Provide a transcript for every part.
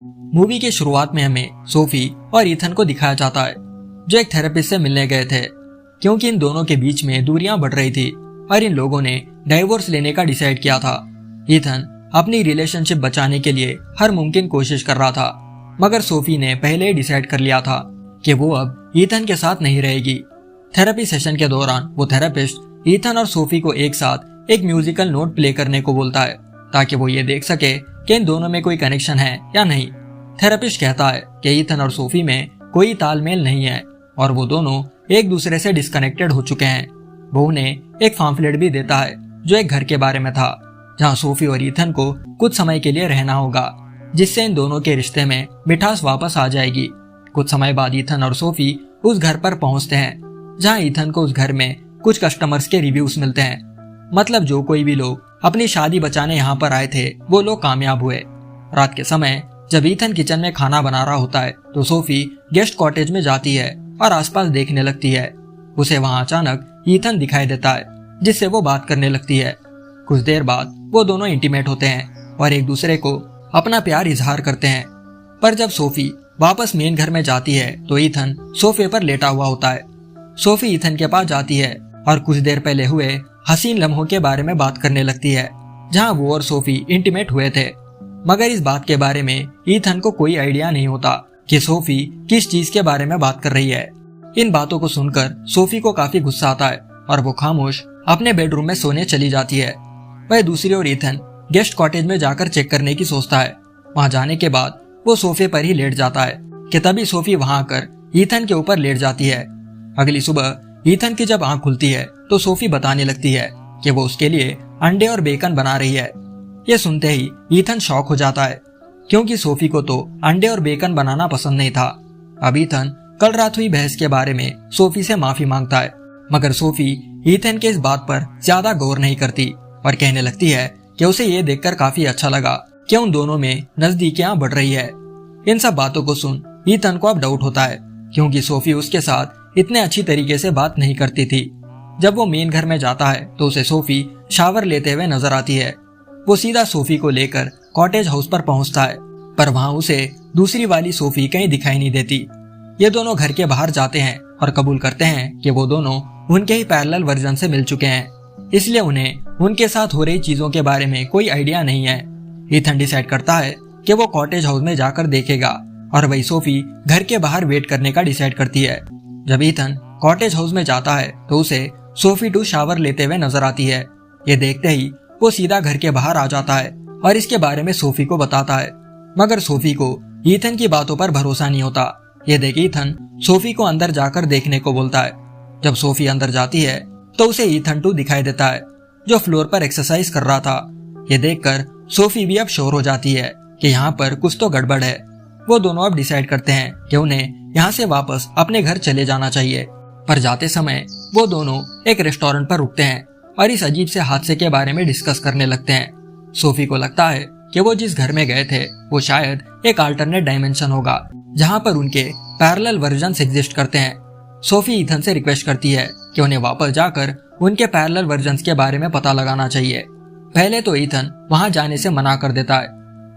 Movie की शुरुआत में हमें सोफी और ईथन को दिखाया जाता है जो एक थेरेपिस्ट से मिलने गए थे, क्योंकि इन दोनों के बीच में दूरियां बढ़ रही थी और इन लोगों ने डाइवोर्स लेने का डिसाइड किया था। ईथन अपनी रिलेशनशिप बचाने के लिए हर मुमकिन कोशिश कर रहा था, मगर सोफी ने पहले ही डिसाइड कर लिया था कि वो अब ईथन के साथ नहीं रहेगी। थेरेपी सेशन के दौरान वो थेरेपिस्ट ईथन और सोफी को एक साथ एक म्यूजिकल नोट प्ले करने को बोलता है ताकि वो ये देख सके कि इन दोनों में कोई कनेक्शन है या नहीं। थेरेपिस्ट कहता है कि ईथन और सोफी में कोई तालमेल नहीं है और वो दोनों एक दूसरे से डिस्कनेक्टेड हो चुके हैं। वो उन्हें एक पम्फलेट भी देता है जो एक घर के बारे में था जहाँ सोफी और ईथन को कुछ समय के लिए रहना होगा, जिससे इन दोनों के रिश्ते में मिठास वापस आ जाएगी। कुछ समय बाद ईथन और सोफी उस घर पर पहुंचते हैं जहां ईथन को उस घर में कुछ कस्टमर्स के रिव्यूज मिलते हैं। मतलब जो कोई भी लोग अपनी शादी बचाने यहाँ पर आए थे वो लोग कामयाब हुए। रात के समय जब ईथन किचन में खाना बना रहा होता है तो सोफी गेस्ट कॉटेज में जाती है और आसपास देखने लगती है। उसे वहां अचानक ईथन दिखाई देता है जिससे वो बात करने लगती है। कुछ देर बाद वो दोनों इंटीमेट होते हैं और एक दूसरे को अपना प्यार इजहार करते हैं। पर जब सोफी वापस मेन घर में जाती है तो ईथन सोफे पर लेटा हुआ होता है। सोफी ईथन के पास जाती है और कुछ देर पहले हुए हसीन लम्हों के बारे में बात करने लगती है जहां वो और सोफी इंटीमेट हुए थे। मगर इस बात के बारे में ईथन को कोई आइडिया नहीं होता कि सोफी किस चीज के बारे में बात कर रही है। इन बातों को सुनकर सोफी को काफी गुस्सा आता है और वो खामोश अपने बेडरूम में सोने चली जाती है। वह दूसरी ओर ईथन गेस्ट कॉटेज में जाकर चेक करने की सोचता है। वहां जाने के बाद वो सोफे पर ही लेट जाता है कि तभी सोफी वहां आकर ईथन के ऊपर लेट जाती है। अगली सुबह ईथन की जब आंख खुलती है तो सोफी बताने लगती है कि वो उसके लिए अंडे और बेकन बना रही है। ये सुनते ही ईथन शॉक हो जाता है क्योंकि सोफी को तो अंडे और बेकन बनाना पसंद नहीं था। अब ईथन कल रात हुई बहस के बारे में सोफी से माफी मांगता है, मगर सोफी ईथन के इस बात पर ज्यादा गौर नहीं करती और कहने लगती है कि उसे ये देखकर काफी अच्छा लगा कि उन दोनों में नजदीकियां बढ़ रही है। इन सब बातों को सुन ईथन को अब डाउट होता है क्योंकि सोफी उसके साथ इतने अच्छी तरीके से बात नहीं करती थी। जब वो मेन घर में जाता है तो उसे सोफी शावर लेते हुए नजर आती है। वो सीधा सोफी को लेकर कॉटेज हाउस पर पहुंचता है, पर वहां उसे दूसरी वाली सोफी कहीं दिखाई नहीं देती। ये दोनों घर के बाहर जाते हैं और कबूल करते हैं कि वो दोनों उनके ही पैरेलल वर्जन से मिल चुके हैं, इसलिए उन्हें उनके साथ हो रही चीजों के बारे में कोई आइडिया नहीं है। ईथन डिसाइड करता है कि वो कॉटेज हाउस में जाकर देखेगा और वही सोफी घर के बाहर वेट करने का डिसाइड करती है। जब ईथन कॉटेज हाउस में जाता है तो उसे सोफी टू शावर लेते हुए नजर आती है। ये देखते ही वो सीधा घर के बाहर आ जाता है और इसके बारे में सोफी को बताता है, मगर सोफी को ईथन की बातों पर भरोसा नहीं होता। ये देख ईथन सोफी को अंदर जाकर देखने को बोलता है। जब सोफी अंदर जाती है तो उसे ईथन टू दिखाई देता है जो फ्लोर पर एक्सरसाइज कर रहा था। ये देखकर सोफी भी अब श्योर हो जाती है कि यहाँ पर कुछ तो गड़बड़ है। वो दोनों अब डिसाइड करते हैं कि उन्हें यहाँ से वापस अपने घर चले जाना चाहिए। पर जाते समय वो दोनों एक रेस्टोरेंट पर रुकते हैं और इस अजीब से हादसे के बारे में डिस्कस करने लगते हैं। सोफी को लगता है कि वो जिस घर में गए थे वो शायद एक अल्टरनेट डायमेंशन होगा जहाँ पर उनके पैरेलल वर्जन्स एग्जिस्ट करते हैं। सोफी ईथन से रिक्वेस्ट करती है कि उन्हें वापस जाकर उनके पैरेलल वर्जन्स के बारे में पता लगाना चाहिए। पहले तो ईथन वहां जाने से मना कर देता है,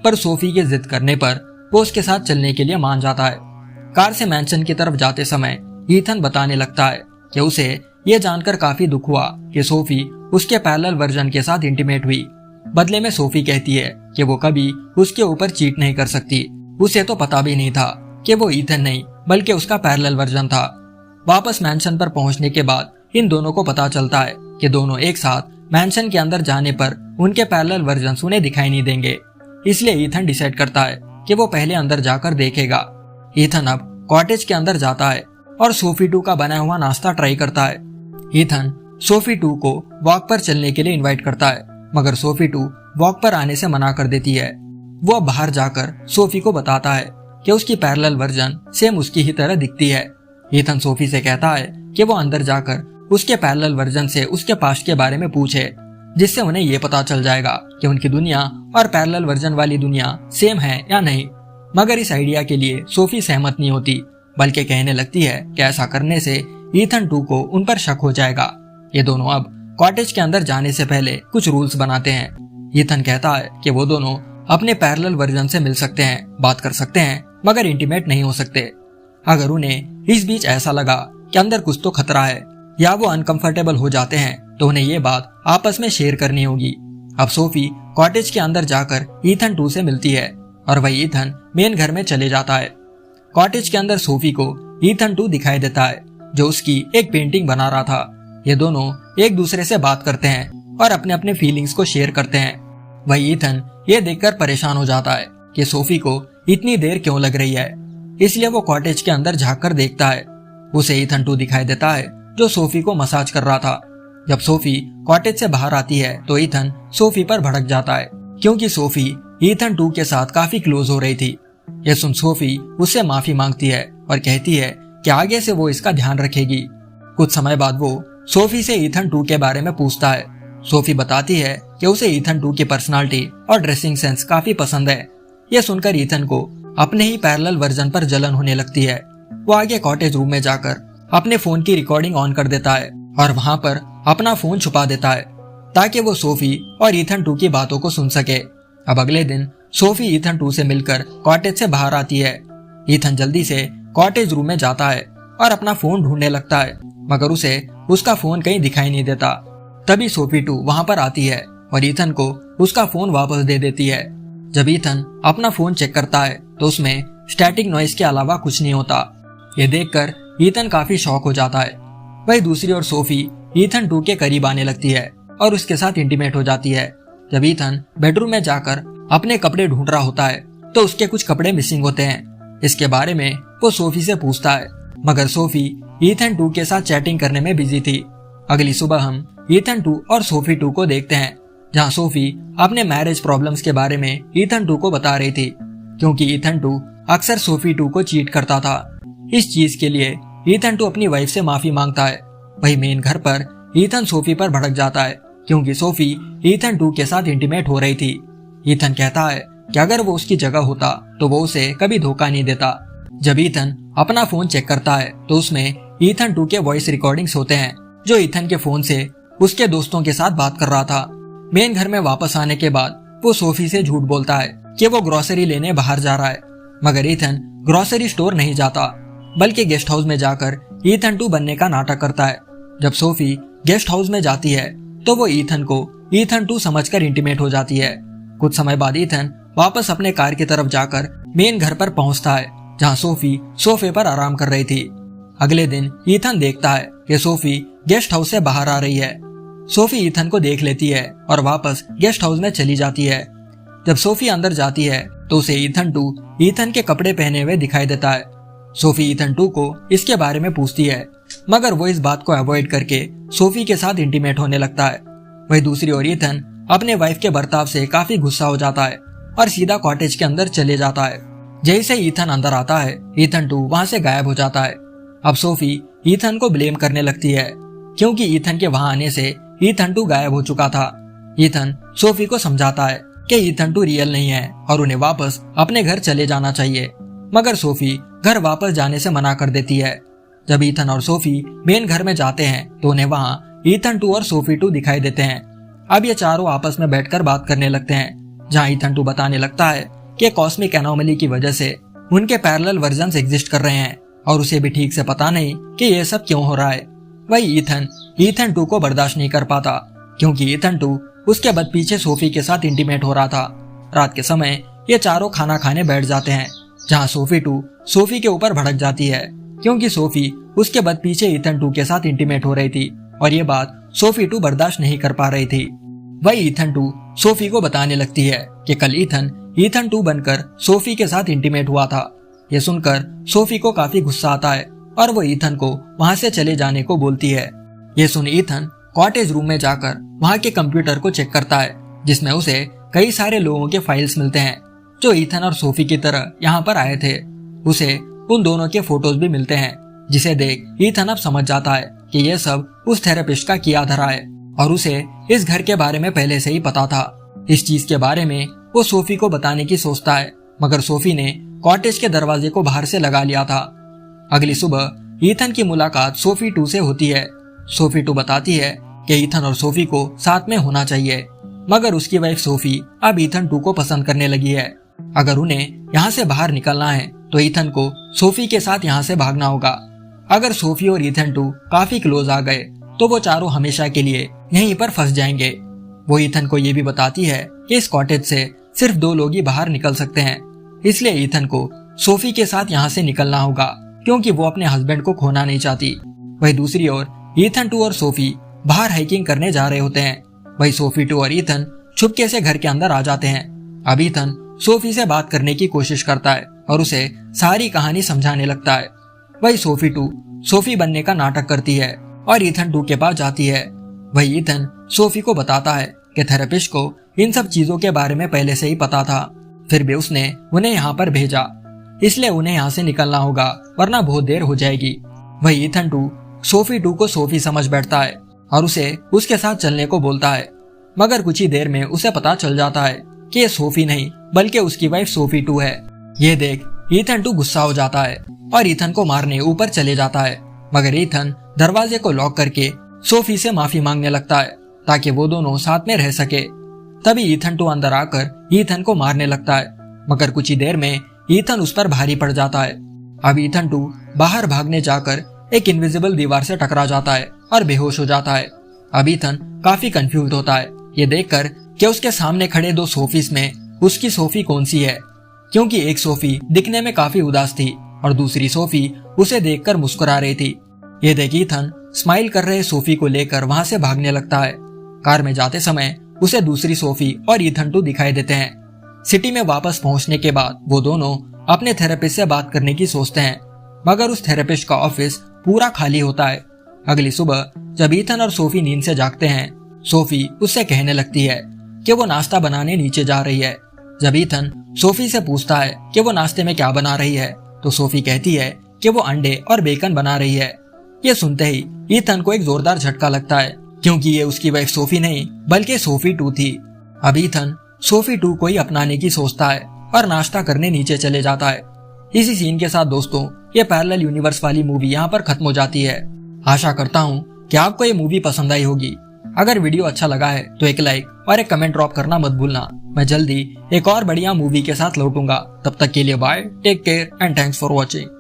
पर सोफी के जिद करने पर वो उसके साथ चलने के लिए मान जाता है। कार से मैंशन की तरफ जाते समय ईथन बताने लगता है कि उसे ये जानकर काफी दुख हुआ कि सोफी उसके पैरेलल वर्जन के साथ इंटीमेट हुई। बदले में सोफी कहती है कि वो कभी उसके ऊपर चीट नहीं कर सकती। उसे तो पता भी नहीं था कि वो ईथन नहीं बल्कि उसका पैरेलल वर्जन था। वापस मैंशन पर पहुंचने के बाद इन दोनों को पता चलता है कि दोनों एक साथ मैंशन के अंदर जाने पर उनके पैरेलल वर्जन्स उन्हें दिखाई नहीं देंगे। इसलिए ईथन डिसाइड करता है कि वो पहले अंदर जाकर देखेगा। ईथन अब कॉटेज के अंदर जाता है और सोफी टू का बनाया हुआ नाश्ता ट्राई करता है। ईथन सोफी टू को वॉक पर चलने के लिए इनवाइट करता है, मगर सोफी टू वॉक पर आने से मना कर देती है। वो अब बाहर जाकर सोफी को बताता है कि उसकी पैरेलल वर्जन सेम उसकी ही तरह दिखती है। ईथन सोफी से कहता है कि वो अंदर जाकर उसके पैरेलल वर्जन से उसके पास्ट के बारे में पूछे, जिससे उन्हें ये पता चल जाएगा कि उनकी दुनिया और पैरेलल वर्जन वाली दुनिया सेम है या नहीं। मगर इस आइडिया के लिए सोफी सहमत नहीं होती, बल्कि कहने लगती है कि ऐसा करने से ईथन टू को उन पर शक हो जाएगा। ये दोनों अब कॉटेज के अंदर जाने से पहले कुछ रूल्स बनाते हैं। ईथन कहता है कि वो दोनों अपने पैरेलल वर्जन से मिल सकते हैं, बात कर सकते हैं, मगर इंटीमेट नहीं हो सकते। अगर उन्हें इस बीच ऐसा लगा कि अंदर कुछ तो खतरा है या वो अनकंफर्टेबल हो जाते हैं तो उन्हें ये बात आपस में शेयर करनी होगी। अब सोफी कॉटेज के अंदर जाकर ईथन 2 से मिलती है और वही ईथन मेन घर में चले जाता है। कॉटेज के अंदर सोफी को ईथन 2 दिखाई देता है जो उसकी एक पेंटिंग बना रहा था। ये दोनों एक दूसरे से बात करते हैं और अपने अपने फीलिंग्स को शेयर करते हैं। वही ईथन ये देखकर परेशान हो जाता है कि सोफी को इतनी देर क्यों लग रही है, इसलिए वो कॉटेज के अंदर झांक कर देखता है। उसे ईथन 2 दिखाई देता है जो सोफी को मसाज कर रहा था। जब सोफी कॉटेज से बाहर आती है तो ईथन सोफी पर भड़क जाता है क्योंकि सोफी ईथन 2 के साथ काफी क्लोज हो रही थी। यह सुन सोफी उससे माफी मांगती है और कहती है कि आगे से वो इसका ध्यान रखेगी। कुछ समय बाद वो सोफी से ईथन 2 के बारे में पूछता है। सोफी बताती है कि उसे ईथन 2 की पर्सनालिटी और ड्रेसिंग सेंस काफी पसंद है। यह सुनकर ईथन को अपने ही पैरेलल वर्जन पर जलन होने लगती है। वो आगे कॉटेज रूम में जाकर अपने फोन की रिकॉर्डिंग ऑन कर देता है और वहां पर अपना फोन छुपा देता है ताकि वो सोफी और ईथन 2 की बातों को सुन सके। अब अगले दिन सोफी ईथन 2 से मिलकर कॉटेज से बाहर आती है। ईथन जल्दी से कॉटेज रूम में जाता है और अपना फोन ढूंढने लगता है मगर उसे उसका फोन कहीं दिखाई नहीं देता। तभी सोफी 2 वहां पर आती है और ईथन को उसका फोन वापस दे देती है। जब ईथन अपना फोन चेक करता है तो उसमें स्टैटिक नॉइस के अलावा कुछ नहीं होता। ये देखकर ईथन काफी शॉक हो जाता है। वही दूसरी ओर सोफी ईथन 2 के करीब आने लगती है और उसके साथ इंटीमेट हो जाती है। जब ईथन बेडरूम में जाकर अपने कपड़े ढूंढ रहा होता है तो उसके कुछ कपड़े मिसिंग होते हैं। इसके बारे में वो सोफी से पूछता है मगर सोफी ईथन 2 के साथ चैटिंग करने में बिजी थी। अगली सुबह हम ईथन 2 और सोफी 2 को देखते हैं जहाँ सोफी अपने मैरिज प्रॉब्लम्स के बारे में ईथन 2 को बता रही थी क्योंकि ईथन 2 अक्सर सोफी 2 को चीट करता था। इस चीज के लिए ईथन 2 अपनी वाइफ से माफी मांगता है। वही मेन घर पर ईथन सोफी पर भड़क जाता है क्योंकि सोफी ईथन 2 के साथ इंटीमेट हो रही थी। ईथन कहता है कि अगर वो उसकी जगह होता तो वो उसे कभी धोखा नहीं देता। जब ईथन अपना फोन चेक करता है तो उसमें ईथन 2 के वॉइस रिकॉर्डिंग्स होते हैं जो ईथन के फोन से उसके दोस्तों के साथ बात कर रहा था। मेन घर में वापस आने के बाद वो सोफी से झूठ बोलता है कि वो ग्रोसरी लेने बाहर जा रहा है मगर ईथन ग्रोसरी स्टोर नहीं जाता बल्कि गेस्ट हाउस में जाकर ईथन 2 बनने का नाटक करता है। जब सोफी गेस्ट हाउस में जाती है तो वो ईथन को ईथन 2 समझकर इंटीमेट हो जाती है। कुछ समय बाद ईथन वापस अपने कार की तरफ जाकर मेन घर पर पहुंचता है जहां सोफी सोफे पर आराम कर रही थी। अगले दिन ईथन देखता है कि सोफी गेस्ट हाउस से बाहर आ रही है। सोफी ईथन को देख लेती है और वापस गेस्ट हाउस में चली जाती है। जब सोफी अंदर जाती है तो उसे ईथन 2 ईथन के कपड़े पहने हुए दिखाई देता है। सोफी ईथन 2 को इसके बारे में पूछती है मगर वो इस बात को अवॉइड करके सोफी के साथ इंटीमेट होने लगता है। वही दूसरी ओर ईथन अपने वाइफ के बर्ताव से काफी गुस्सा हो जाता है और सीधा कॉटेज के अंदर चले जाता है। जैसे ईथन अंदर आता है ईथन 2 वहां से गायब हो जाता है। अब सोफी ईथन को ब्लेम करने लगती है क्योंकि ईथन के वहां आने से ईथन 2 गायब हो चुका था। ईथन सोफी को समझाता है कि ईथन 2 रियल नहीं है और उन्हें वापस अपने घर चले जाना चाहिए मगर सोफी घर वापस जाने से मना कर देती है। जब ईथन और सोफी मेन घर में जाते हैं तो उन्हें वहां ईथन 2 और सोफी 2 दिखाई देते हैं। अब ये चारों आपस में बैठकर बात करने लगते हैं जहां ईथन 2 बताने लगता है कि कॉस्मिक एनोमली की वजह से उनके पैरेलल वर्जन्स एग्जिस्ट कर रहे हैं और उसे भी ठीक से पता नहीं कि ये सब क्यों हो रहा है। वही ईथन 2 को बर्दाश्त नहीं कर पाता क्योंकि ईथन 2 उसके बाद पीछे सोफी के साथ इंटीमेट हो रहा था। रात के समय ये चारों खाना खाने बैठ जाते हैं जहां सोफी 2 सोफी के ऊपर भड़क जाती है क्योंकि सोफी उसके बाद पीछे ईथन 2 के साथ इंटीमेट हो रही थी और ये बात सोफी 2 बर्दाश्त नहीं कर पा रही थी। वही ईथन 2 सोफी को बताने लगती है कि कल ईथन 2 बनकर सोफी के साथ इंटीमेट हुआ था। ये सुनकर सोफी को काफी गुस्सा आता है और वो ईथन को वहां से चले जाने को बोलती है। ये सुन ईथन कॉटेज रूम में जाकर वहां के कंप्यूटर को चेक करता है जिसमें उसे कई सारे लोगों के फाइल्स मिलते हैं जो ईथन और सोफी की तरह यहाँ पर आए थे। उसे उन दोनों के फोटोज भी मिलते हैं जिसे देख ईथन अब समझ जाता है कि यह सब उस थेरेपिस्ट का किया धरा है और उसे इस घर के बारे में पहले से ही पता था। इस चीज के बारे में वो सोफी को बताने की सोचता है मगर सोफी ने कॉटेज के दरवाजे को बाहर से लगा लिया था। अगली सुबह ईथन की मुलाकात सोफी 2 से होती है। सोफी 2 बताती है कि ईथन और सोफी को साथ में होना चाहिए मगर उसकी वाइफ सोफी अब ईथन 2 को पसंद करने लगी है। अगर उन्हें यहाँ से बाहर निकलना है तो ईथन को सोफी के साथ यहाँ से भागना होगा। अगर सोफी और ईथन 2 काफी क्लोज आ गए तो वो चारों हमेशा के लिए यहीं पर फंस जाएंगे। वो ईथन को ये भी बताती है कि इस कॉटेज से सिर्फ 2 लोग ही बाहर निकल सकते हैं, इसलिए ईथन को सोफी के साथ यहाँ से निकलना होगा क्योंकि वो अपने हस्बैंड को खोना नहीं चाहती। वही दूसरी ओर ईथन 2 और सोफी बाहर हाइकिंग करने जा रहे होते हैं। वही सोफी 2 और ईथन छुपके से घर के अंदर आ जाते हैं। अब ईथन सोफी से बात करने की कोशिश करता है और उसे सारी कहानी समझाने लगता है। वही सोफी 2 सोफी बनने का नाटक करती है और ईथन 2 के पास जाती है। वही ईथन सोफी को बताता है कि थेरेपिस्ट को इन सब चीजों के बारे में पहले से ही पता था, फिर भी उसने उन्हें यहाँ पर भेजा, इसलिए उन्हें यहाँ से निकलना होगा वरना बहुत देर हो जाएगी। वही ईथन 2 सोफी 2 को सोफी समझ बैठता है और उसे उसके साथ चलने को बोलता है, मगर कुछ ही देर में उसे पता चल जाता है कि ये सोफी नहीं बल्कि उसकी वाइफ सोफी 2 है। ये देख ईथन 2 गुस्सा हो जाता है और ईथन को मारने ऊपर चले जाता है, मगर ईथन दरवाजे को लॉक करके सोफी से माफी मांगने लगता है ताकि वो दोनों साथ में रह सके। तभी ईथन 2 अंदर आकर ईथन को मारने लगता है, मगर कुछ ही देर में ईथन उस पर भारी पड़ जाता है। अब ईथन 2 बाहर भागने जाकर एक इनविजिबल दीवार से टकरा जाता है और बेहोश हो जाता है। अब ईथन काफी कंफ्यूज होता है ये देखकर कि उसके सामने खड़े 2 सोफीज में उसकी सोफी कौन सी है, क्योंकि एक सोफी दिखने में काफी उदास थी और दूसरी सोफी उसे देखकर मुस्कुरा रही थी। ये देख ईथन स्माइल कर रहे सोफी को लेकर वहां से भागने लगता है। कार में जाते समय उसे दूसरी सोफी और ईथन 2 दिखाई देते हैं। सिटी में वापस पहुंचने के बाद वो दोनों अपने थेरेपिस्ट से बात करने की सोचते हैं, मगर उस थेरेपिस्ट का ऑफिस पूरा खाली होता है। अगली सुबह जब ईथन और सोफी नींद से जागते हैं, सोफी उससे कहने लगती है कि वो नाश्ता बनाने नीचे जा रही है। जब ईथन सोफी से पूछता है कि वो नाश्ते में क्या बना रही है, तो सोफी कहती है कि वो अंडे और बेकन बना रही है। ये सुनते ही ईथन को एक जोरदार झटका लगता है, क्योंकि ये उसकी वाइफ सोफी नहीं बल्कि सोफी 2 थी। अब ईथन सोफी 2 को ही अपनाने की सोचता है और नाश्ता करने नीचे चले जाता है। इसी सीन के साथ दोस्तों ये पैरेलल यूनिवर्स वाली मूवी यहाँ पर खत्म हो जाती है। आशा करता हूँ कि आपको ये मूवी पसंद आई होगी। अगर वीडियो अच्छा लगा है तो एक लाइक और एक कमेंट ड्रॉप करना मत भूलना। मैं जल्दी एक और बढ़िया मूवी के साथ लौटूंगा। तब तक के लिए bye, take care and thanks for watching.